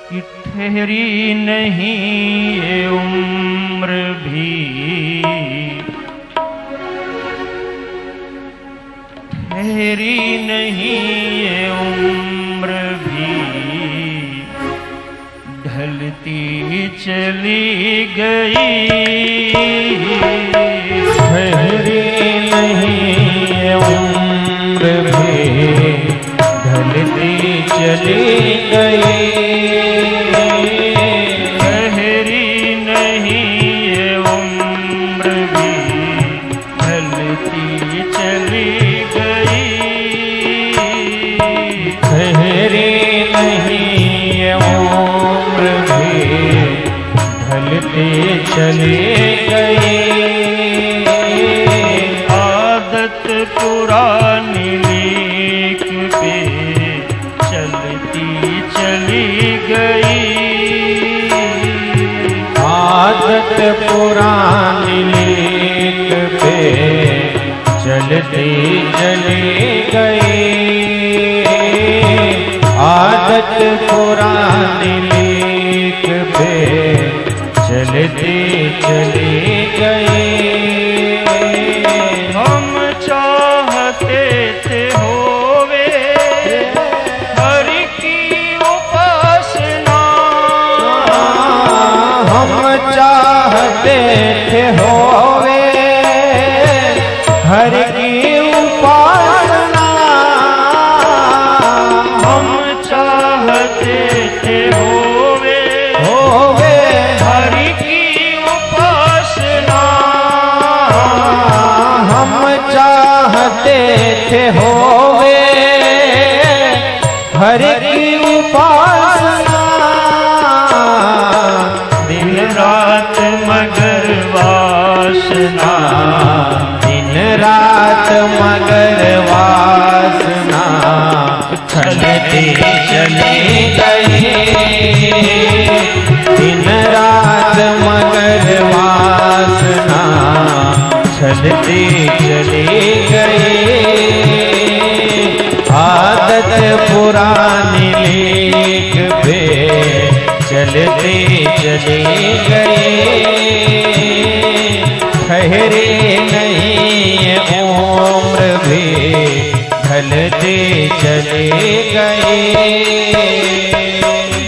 कि ठहरी नहीं ये उम्र भी, ठहरी नहीं ये उम्र भी, ढलती चली गई। ठहरी नहीं ये उम्र भी, ढलती चली गई। ठहरी नहीं ये उम्र भी, ढलती चली गई। ठहरी नहीं ये उम्र भी, ढलती चली गई। आदत पुरानी लीक पे चलती चली गई। आदत पुरानी लीक पे चलती चली गई। आदत पुरानी लीक पे चलती चली गई। हम चाहते थे होवे हरि की उपासना, हम चाहते थे होवे हरि की उपासना। हम चाहते थे होवे हरि की उपासना। हम चाहते थे होवे हरि की उपासना। दिन रात मगर वासना, दिन रात मगर वासना चलती चली गई। दिन रात मगर वासना चलती चली गई। आदत पुरानी लीक पे चलती चली गई। ठहरी नहीं ये उम्र भी, ढलती चली गई।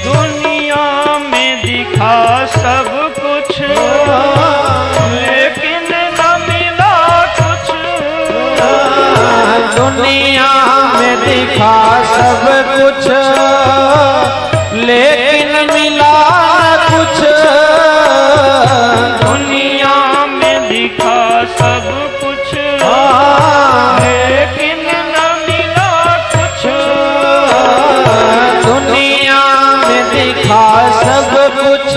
दुनिया में दिखा सब कुछ लेकिन न मिला कुछ। दुनिया में दिखा सब कुछ लेकिन मिला कुछ। दुनिया में दिखा सब कुछ लेकिन न मिला कुछ। दुनिया में दिखा सब कुछ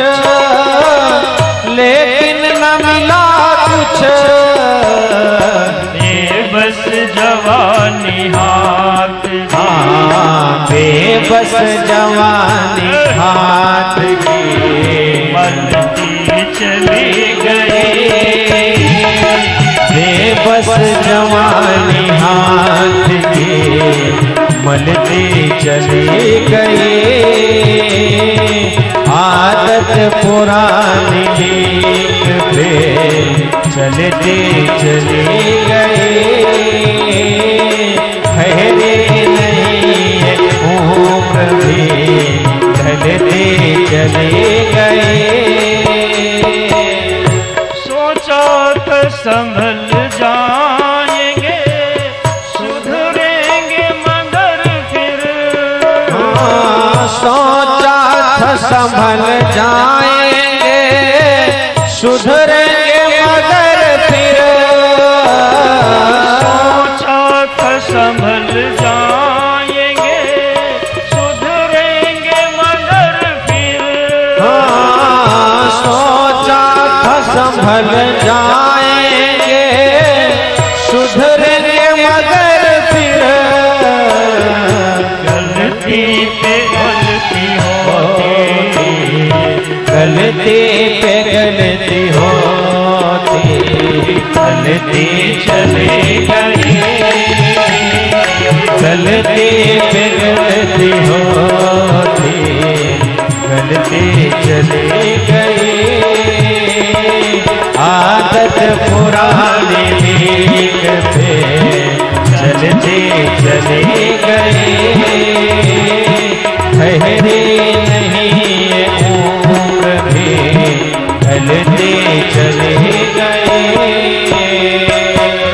लेकिन न मिला कुछ। बेबस जवानी हाथ बेबस जवानी हाथ की मलती चली गई। बेबस जवानी हाथ की मलती चली गई। आदत पुरानी लीक पे चलती चली गई। ठहरी नहीं उम्र भी, ढलती चली गई। सोचा था संभल जाएंगे सुधरेंगे मगर फिर। सोचा था संभल जाएंगे सुधरेंगे मगर फिर। सोचा था संभल जाएंगे सुधरेंगे मगर फिर। सोचा था संभल जाएंगे सुधरेंगे मगर फिर। गलती पे गलती होती, गलती पे गलती होती, गलती चली गई। गलती पे गलती होती, चलते चले गए, आदत पुराने वेग पे चलते चले गए, ठहरे नहीं ये उम्र में ढलते चले गए।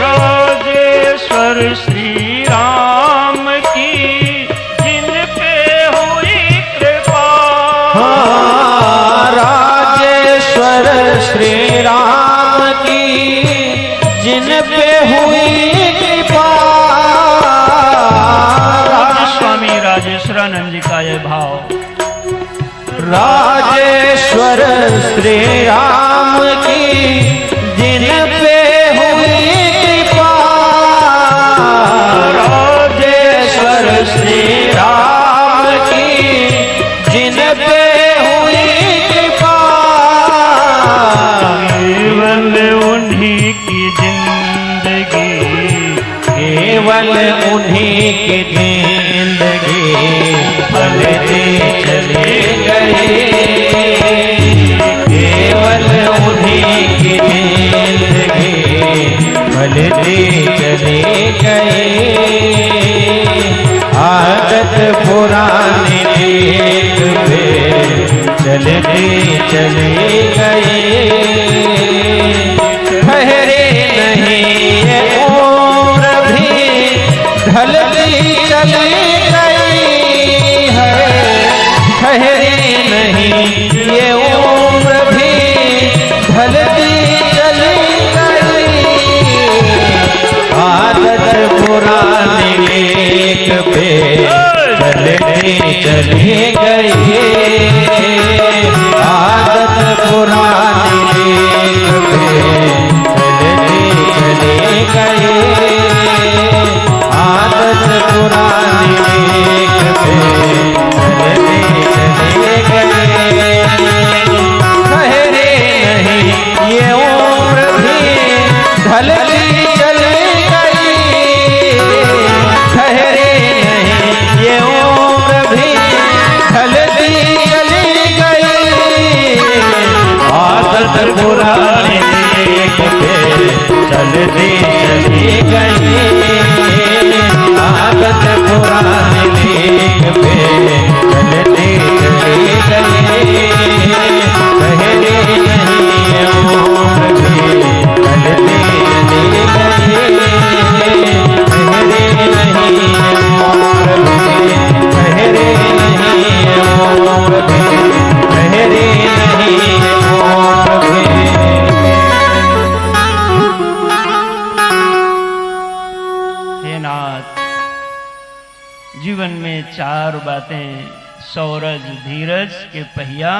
राजेश्वर श्री राम की जिन पे हुई कृपा, राजेश्वर श्री राम की जिन पे हुई कृपा। स्वामी राजेश्वरानंद जी का यह भाव, राजेश्वर श्री राम की जिन पे हुई कृपा, राजेश्वर श्री राम की जिन पे हुई कृपा, केवल उन्हीं की जिंदगी, केवल उन्हीं की जिंदगी ढलते चले गए, केवल उन्हीं की जिंदगी ढलते चले गए, आदत पुराने वेग पे चलते चले गए, ठहरे नहीं ये उम्र भी ढलती चली गई है, ठहरे नहीं ये उम्र भी ढलती चली गई, आदत पुराने वेग पे चलते चली गई, आदत पुराने वेग पे चलते चले गए, आदत पुराने वेग पे चलते चले गए, ठहरे नहीं ये उम्र भी ढलती चली गई, ठहरे नहीं ये उम्र भी ढलती चली गई, आदत पुराने वेग पे चलती चली गई, आदत पुराने वेग पे चलते चले गए, ठहरे नहीं ये उम्र भी ढलते चले गए, ठहरे नहीं ये उम्र भी, ठहरे नहीं ये उम्र भी, ठहरे नहीं ये उम्र भी। हे नाथ, जीवन में चार बातें, सौरज धीरज के पहिया,